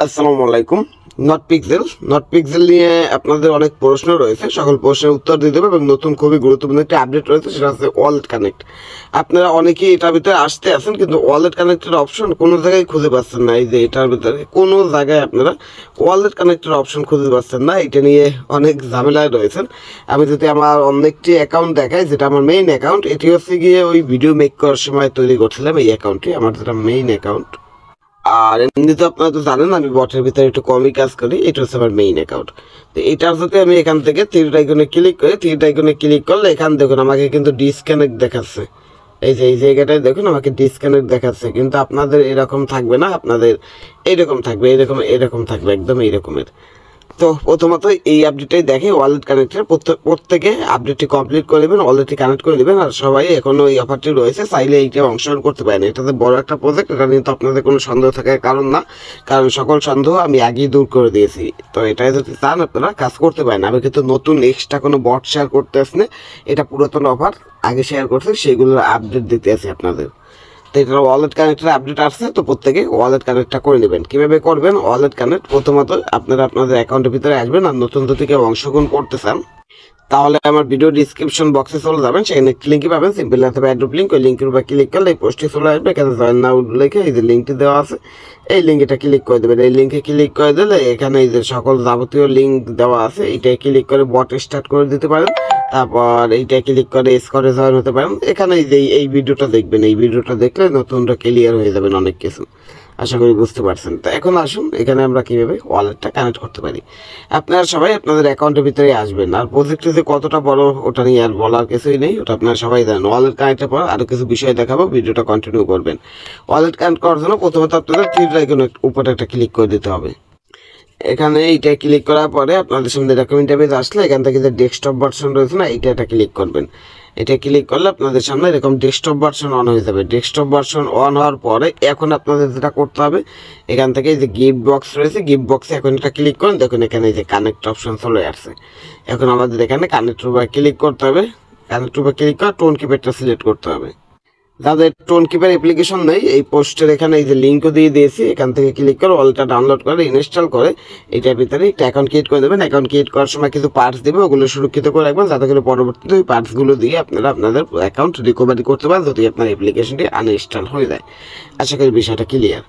আসসালামু আলাইকুম। Not pixel নিয়ে আপনাদের অনেক প্রশ্ন রয়েছে, সকল প্রশ্নের উত্তর দিতে হবে এবং নতুন খুবই গুরুত্বপূর্ণ একটি আপডেট রয়েছে, সেটা হচ্ছে ওয়ালেট কানেক্ট। আপনারা অনেকেই এটার ভিতরে আসতে আছেন কিন্তু ওয়ালেট কানেক্টের অপশন কোনো জায়গায় খুঁজে পাচ্ছেন না। এই যে এটার ভিতরে কোনো জায়গায় আপনারা ওয়ালেট কানেক্টের অপশন খুঁজে পাচ্ছেন না, এটা নিয়ে অনেক ঝামেলায় রয়েছেন। আমি যদি আমার অন্য একটি অ্যাকাউন্ট দেখাই, যেটা আমার মেইন অ্যাকাউন্ট, এটি হচ্ছে গিয়ে ওই ভিডিও মেক করার সময় তৈরি করছিলাম এই অ্যাকাউন্টটি, আমার যেটা মেইন অ্যাকাউন্ট। আর এমনিতে আপনারা তো জানেন আমি বটের ভিতরে একটু কমই কাজ করি, এটা হচ্ছে আমার মেইন অ্যাকাউন্ট। তো এটার সাথে আমি এখান থেকে থ্রি আইকনে ক্লিক করে, থ্রি আইকনে ক্লিক করলে এখান দেখুন আমাকে কিন্তু ডিসকানেক্ট দেখাচ্ছে। এই যে এই জায়গাটায় দেখুন আমাকে ডিসকানেক্ট দেখাচ্ছে, কিন্তু আপনাদের এরকম থাকবে না, আপনাদের এইরকম থাকবে, এরকম থাকবে, একদম এইরকমের। তো প্রথমত এই আপডেটটাই দেখে ওয়ালেট কানেক্টের প্রত্যেকে আপডেটটি কমপ্লিট করে নেবেন, ওয়ালেটটি কানেক্ট করে নেবেন। আর সবাই এখনো এই অফারটি রয়েছে, চাইলে এইটা অংশগ্রহণ করতে পারেন। এটাতে বড় একটা প্রজেক্ট, এটা নিয়ে তো আপনাদের কোনো সন্দেহ থাকার কারণ না, কারণ সকল সন্দেহ আমি আগেই দূর করে দিয়েছি। তো এটাই যদি চান আপনারা কাজ করতে পারেন। আমি কিন্তু নতুন এক্সট্রা কোনো বট শেয়ার করতে আসলে এটা পুরাতন অফার আগে শেয়ার করছে সেগুলোর আপডেট দিতে আসি আপনাদের। তো এটা ওয়ালেট কানেক্টের আপডেট আসছে, তো প্রত্যেকে ওয়ালেট কানেক্টটা করে নেবেন। কীভাবে করবেন ওয়ালেট কানেক্ট? প্রথমত আপনারা আপনাদের অ্যাকাউন্টের ভিতরে আসবেন, আর নতুন যদি কেউ অংশগ্রহণ করতে চান তাহলে আমার ভিডিও ডিসক্রিপশন বক্সে চলে যাবেন, সেখানে একটি লিঙ্কই পাবেন, সিম্পল অথবা অ্যাড্রপ লিঙ্ক। ওই লিঙ্কের উপর ক্লিক করলে এই পোস্টে চলে আসবে, এখানে জয়েন নাও লিখে এই যে লিঙ্কটি দেওয়া আছে, এই লিঙ্কটা ক্লিক করে দেবেন। এই লিঙ্কে ক্লিক করে দিলে এখানে এই যে সকল যাবতীয় লিঙ্ক দেওয়া আছে, এইটাই ক্লিক করে বট স্টার্ট করে দিতে পারেন। তারপর এইটা ক্লিক করে স্কোরে জয়েন হতে পারেন। এখানে এই যে এই ভিডিওটা দেখবেন, এই ভিডিওটা দেখলে নতুনটা ক্লিয়ার হয়ে যাবেন অনেক কিছু, আশা করি বুঝতে পারছেন। তো এখন আসুন এখানে আমরা কীভাবে ওয়ালেটটা কানেক্ট করতে পারি। আপনারা সবাই আপনাদের অ্যাকাউন্টের ভিতরে আসবেন, আর প্রজেক্টটি যে কতটা বড় ওটা নিয়ে আর বলার কিছুই নেই, ওটা আপনারা সবাই জানেন। ওয়ালেট কানেক্টের পর আরও কিছু বিষয় দেখাবো, ভিডিওটা কন্টিনিউ করবেন। ওয়ালেট কানেক্ট করার জন্য প্রথমত আপনাদের থ্রি আইকনের উপরে একটা ক্লিক করে দিতে হবে। এখানে এইটা ক্লিক করার পরে আপনাদের সামনে ডকুমেন্ট পেজ আসলে এখান থেকে যে ডেস্কটপ ভার্সন রয়েছে না, এইটা একটা ক্লিক করবেন। এটা ক্লিক করলে আপনাদের সামনে এরকম ডেস্কটপ ভার্সন অন হয়ে যাবে। ডেস্কটপ ভার্সন অন হওয়ার পরে এখন আপনাদের যেটা করতে হবে, এখান থেকে এই যে গিফট বক্স রয়েছে, গিফট বক্সে এখন এটা ক্লিক করেন, দেখুন এখানে এই যে কানেক্ট অপশন চলে আসছে। এখন আমাদের এখানে কানেক্ট উপর ক্লিক করতে হবে। কানেক্ট উপর ক্লিক করে টোন কিপ্যাডটা সিলেক্ট করতে হবে। যাদের টোন কিপার অ্যাপ্লিকেশন নেই, এই পোস্টের এখানে এই যে লিঙ্কও দিয়ে দিয়েছি, এখান থেকে ক্লিক করে ওয়ালেটটা ডাউনলোড করে ইনস্টল করে এটার ভিতরে একটা অ্যাকাউন্ট ক্রিয়েট করে দেবেন। অ্যাকাউন্ট ক্রিয়েট করার সময় কিছু পার্টস দেবে, ওগুলো সুরক্ষিত করে রাখবেন, যাতে করে পরবর্তীতে ওই পার্টসগুলো দিয়ে আপনারা আপনাদের অ্যাকাউন্ট রিকভারি করতে পারেন যদি আপনার অ্যাপ্লিকেশনটি আনইনস্টল হয়ে যায়। আশা করি বিষয়টা ক্লিয়ার।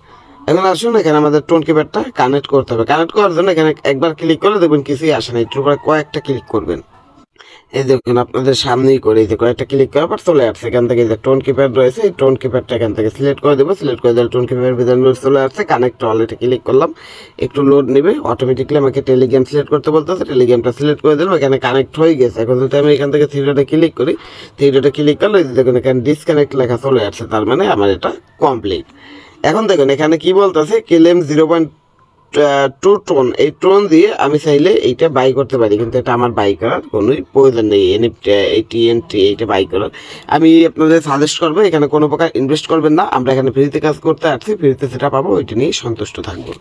এখন আসুন এখানে আমাদের টোন কিপারটা কানেক্ট করতে হবে। কানেক্ট করার জন্য এখানে একবার ক্লিক করে দেখবেন কিছুই আসে না, একটু করে কয়েকটা ক্লিক করবেন। এই দেখুন আপনাদের সামনেই করে এই যে কয়েকটা ক্লিক করার পর চলে আসছে। এখান থেকে যে টোন কিপ্যাড রয়েছে, এই টোন কিপ্যাডটা এখান থেকে সিলেক্ট করে দেবো। সিলেক্ট করে দিলে টোন কিপ্যাড ভিতরে চলে আসছে। কানেক্ট ওয়ালেটে ক্লিক করলাম, একটু লোড নেবে, অটোমেটিকলি আমাকে টেলিগ্রাম সিলেক্ট করতে বলতেছে। টেলিগ্রামটা সিলেক্ট করে দিলাম, এখানে কানেক্ট হয়ে গেছে। এখন যদি আমি এখান থেকে থ্রি ডটে ক্লিক করি, থ্রি ডটে ক্লিক করলে দেখুন এখানে ডিসকানেক্ট লেখা চলে আসছে, তার মানে আমার এটা কমপ্লিট। এখন দেখুন এখানে কি বলতেছে, ক্লেম 0.2 টোন, এই টোন দিয়ে আমি চাইলে এইটা বাই করতে পারি, কিন্তু এটা আমার বাই করার কোনোই প্রয়োজন নেই। এনএফটি এই টিএনটি এইটা বাই করার আমি আপনাদের সাজেস্ট করবো, এখানে কোনো প্রকার ইনভেস্ট করবেন না। আমরা এখানে ফ্রিতে কাজ করতে আসছি, ফ্রিতে যেটা পাবো ওইটা নিয়ে সন্তুষ্ট থাকবো।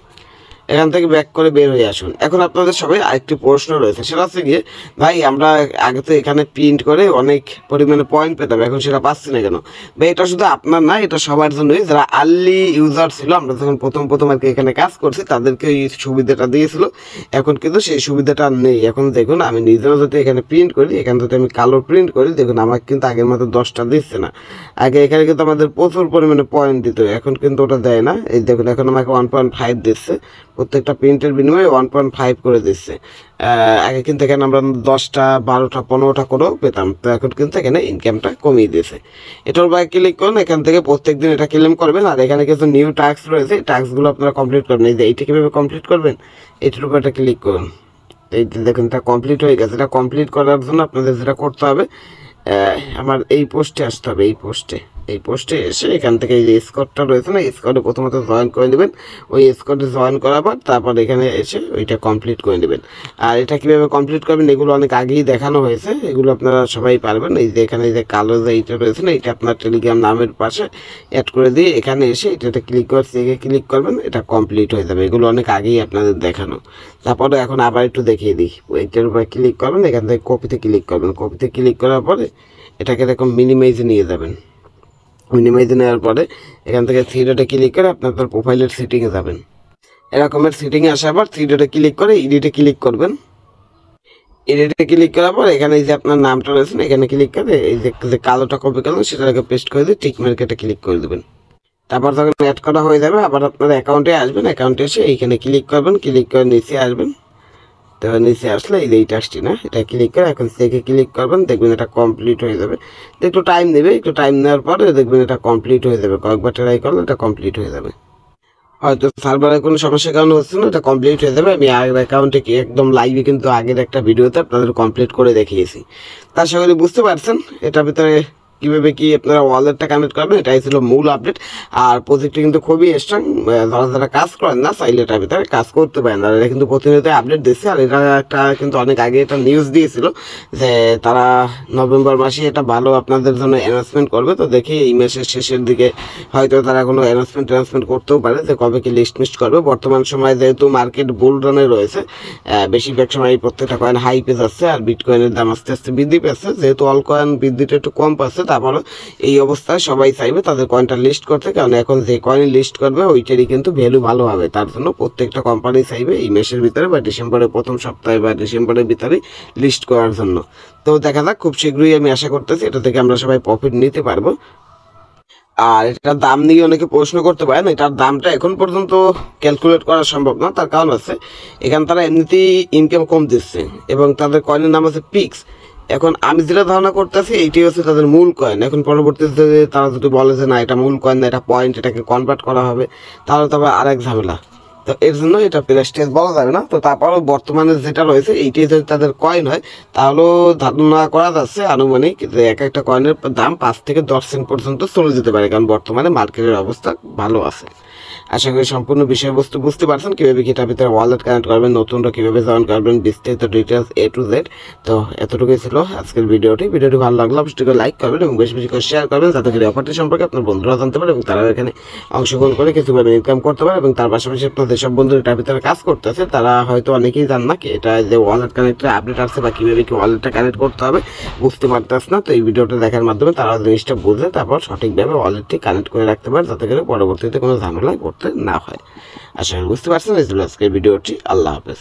এখান থেকে ব্যাক করে বের হয়ে আসুন। এখন আপনাদের সবাই আরেকটি প্রশ্ন রয়েছে, সেটা হচ্ছে গিয়ে ভাই আমরা আগে তো এখানে প্রিন্ট করে অনেক পরিমাণে পয়েন্ট পেতাম, এখন সেটা পাচ্ছি না কেন? ভাই এটা শুধু আপনার না, এটা সবার জন্যই। যারা আর্লি ইউজার ছিল, আমরা যখন প্রথম আর কি এখানে কাজ করছি তাদেরকে এই সুবিধাটা দিয়েছিল, এখন কিন্তু সেই সুবিধাটা নেই। এখন দেখুন আমি নিজেও যদি এখানে প্রিন্ট করি, এখানে যদি আমি কালো প্রিন্ট করি, দেখুন আমাকে কিন্তু আগের মতো 10টা দিচ্ছে না। আগে এখানে কিন্তু আমাদের প্রচুর পরিমাণে পয়েন্ট দিত, এখন কিন্তু ওটা দেয় না। এই দেখুন এখন আমাকে 1.5 দিচ্ছে, প্রত্যেকটা প্রিন্টের বিনিময়ে 1.5 করে দিচ্ছে। আগে কিন্তু এখানে আমরা 10টা 12টা 15টা করেও পেতাম, তো এখন কিন্তু এখানে ইনকামটা কমিয়ে দিয়েছে। এটার বাইরে ক্লিক করুন, এখান থেকে প্রত্যেকদিন এটা ক্লেম করবেন। আর এখানে কিছু নিউ টাস্ক রয়েছে, এই টাস্কগুলো আপনারা কমপ্লিট করবেন। এই যে এইটা কীভাবে কমপ্লিট করবেন, এইটার উপর একটা ক্লিক করুন। এই দেখুন এটা কমপ্লিট হয়ে গেছে। এটা কমপ্লিট করার জন্য আপনাদের যেটা করতে হবে, আমার এই পোস্টে আসতে হবে। এই পোস্টে এসে এখান থেকে এই যে স্কোরটা রয়েছে না, স্কোরে প্রথমত জয়েন করে নেবেন। ওই স্কোরে জয়েন করার পর তারপর এখানে এসে ওইটা কমপ্লিট করে নেবেন। আর এটা কীভাবে কমপ্লিট করবেন এগুলো অনেক আগেই দেখানো হয়েছে, এগুলো আপনারা সবাই পারবেন। এই যে এখানে যে কালো যে এইটা রয়েছে না, এটা আপনার টেলিগ্রাম নামের পাশে অ্যাড করে দিয়ে এখানে এসে এটাতে ক্লিক করছে, ক্লিক করবেন, এটা কমপ্লিট হয়ে যাবে। এগুলো অনেক আগেই আপনাদের দেখানো। তারপরে এখন আবার একটু দেখিয়ে দিই, এইটার উপরে ক্লিক করবেন, এখান থেকে কপিতে ক্লিক করবেন। কপিতে ক্লিক করার পরে এটাকে এরকম মিনিমাইজে নিয়ে যাবেন। মিনিমাইজে নেওয়ার পরে এখান থেকে থ্রি ডটে ক্লিক করে আপনার প্রোফাইলের সেটিংয়ে যাবেন। এরকমের সেটিংয়ে আসার পর থ্রি ডটে ক্লিক করে এডিটে ক্লিক করবেন। এডিটে ক্লিক করার পর এখানে এই যে আপনার নামটা রয়েছে এখানে ক্লিক করে এই যে কালোটা কপি করলেন সেটাকে পেস্ট করে দিয়ে টিক মার্কেটে ক্লিক করে দেবেন। তারপর যখন অ্যাড করা হয়ে যাবে আবার আপনার অ্যাকাউন্টে আসবেন, অ্যাকাউন্টে এসে এইখানে ক্লিক করবেন, ক্লিক করে নিচে আসবেন। তো নিচে আসলে এই টাস্কটি না, এটা ক্লিক করে এখন সেকে ক্লিক করবেন, দেখবেন এটা কমপ্লিট হয়ে যাবে। একটু টাইম নেবে, একটু টাইম নেওয়ার পরে দেখবেন এটা কমপ্লিট হয়ে যাবে। কয়েকবার ট্রাই করলে এটা কমপ্লিট হয়ে যাবে। হয়তো সার্ভারের কোনো সমস্যার কারণে হচ্ছে না, এটা কমপ্লিট হয়ে যাবে। আমি আগের অ্যাকাউন্টে কি একদম লাইভে কিন্তু আগের একটা ভিডিওতে আপনাদের কমপ্লিট করে দেখিয়েছি। তার সঙ্গে বুঝতে পারছেন এটার ভিতরে কীভাবে কি আপনারা ওয়ালেটটা কানেক্ট করবেন, এটাই ছিল মূল আপডেট। আর প্রজেক্টটি কিন্তু খুবই স্ট্রং, যারা কাজ করেন না চাইলে এটার ভিতরে কাজ করতে পারেন। আর এটা কিন্তু প্রতিনিয়ত আপডেট দিচ্ছে। আর এটা একটা কিন্তু অনেক আগে এটা নিউজ দিয়েছিল যে তারা নভেম্বর মাসে এটা ভালো আপনাদের জন্য অ্যানাউন্সমেন্ট করবে। তো দেখি এই মাসের শেষের দিকে হয়তো তারা কোনো অ্যানাউন্সমেন্ট করতেও পারে যে কবে কি লিস্ট করবে। বর্তমান সময়ে যেহেতু মার্কেট বুল রানে রয়েছে, বেশিরভাগ সময় এই প্রত্যেকটা কয়েন হাইপে যাচ্ছে আর বিটকয়েনের দাম আস্তে আস্তে বৃদ্ধি পাচ্ছে। যেহেতু অল কয়েন বৃদ্ধিটা একটু কম পাচ্ছে, তারপরে এই অবস্থায় সবাই চাইবে তাদের কয়েনটা লিস্ট করতে, কারণ এখন যে কয়েন লিস্ট করবে ওইটারই কিন্তু ভ্যালু ভালো হবে। তার জন্য প্রত্যেকটা কোম্পানি চাইবে এই মাসের ভিতরে বা ডিসেম্বরের প্রথম সপ্তাহে বা ডিসেম্বরের ভিতরে লিস্ট করার জন্য। তো দেখা যাক, খুব শীঘ্রই আমি আশা করতেছি এটা থেকে আমরা সবাই প্রফিট নিতে পারবো। আর এটার দাম নিয়ে অনেকে প্রশ্ন করতে পারেন, এটার দামটা এখন পর্যন্ত ক্যালকুলেট করা সম্ভব না। তার কারণ আছে এখানে তারা এমনিতেই ইনকাম কম দিচ্ছে এবং তাদের কয়েনের নাম আছে পিক্স। এখন আমি যেটা ধারণা করতেছি এইটাই হচ্ছে তাদের মূল কয়েন। এখন পরবর্তীতে তারা যদি বলে যে না এটা মূল কয়েন না, এটা পয়েন্ট, এটাকে কনভার্ট করা হবে, তাহলে তবে আরেক ঝামেলা। তো এর জন্য এটা প্রেস্টেজ বলা যাবে না। তো তারপরও বর্তমানে যেটা রয়েছে এইটাই যদি তাদের কয়েন হয় তাহলেও ধারণা করা যাচ্ছে আনুমানিক যে এক একটা কয়েনের দাম 5 থেকে 10 সেন্ট পর্যন্ত চলে যেতে পারে, কারণ বর্তমানে মার্কেটের অবস্থা ভালো আছে। আশা করি সম্পূর্ণ বিষয়বস্তু বুঝতে পারছেন, কীভাবে কি এটার ভিতরে ওয়ালেট কানেক্ট করবেন, নতুনরা কীভাবে জয়েন করবেন, বিস্তারিত ডিটেলস A to Z। তো এতটুকুই ছিল আজকের ভিডিওটি ভালো লাগলে অবশ্যই লাইক করবেন এবং বেশি করে শেয়ার করবেন, যাতে করে অফারটি সম্পর্কে আপনার বন্ধুরা জানতে পারে এবং তারা এখানে অংশগ্রহণ করে কিছু ইনকাম করতে পারে। এবং তার পাশাপাশি আপনার যেসব বন্ধুরা এটার ভিতরে কাজ করতেছে তারা হয়তো অনেকেই জান না কি এটা যে ওয়ালেট কানেক্টের আপডেট আছে বা কীভাবে কি ওয়ালেটটা কানেক্ট করতে হবে বুঝতে পারতেছে না। তো এই ভিডিওটা দেখার মাধ্যমে তারা জিনিসটা বুঝে তারপর সঠিকভাবে ওয়ালেটটি কানেক্ট করে রাখতে পারে, যাতে করে পরবর্তীতে কোনো ঝামেলায় পড়তে না হয়। আশা করি বুঝতে পারছেন। এই ছিল আজকের ভিডিওটি। আল্লাহ হাফেজ।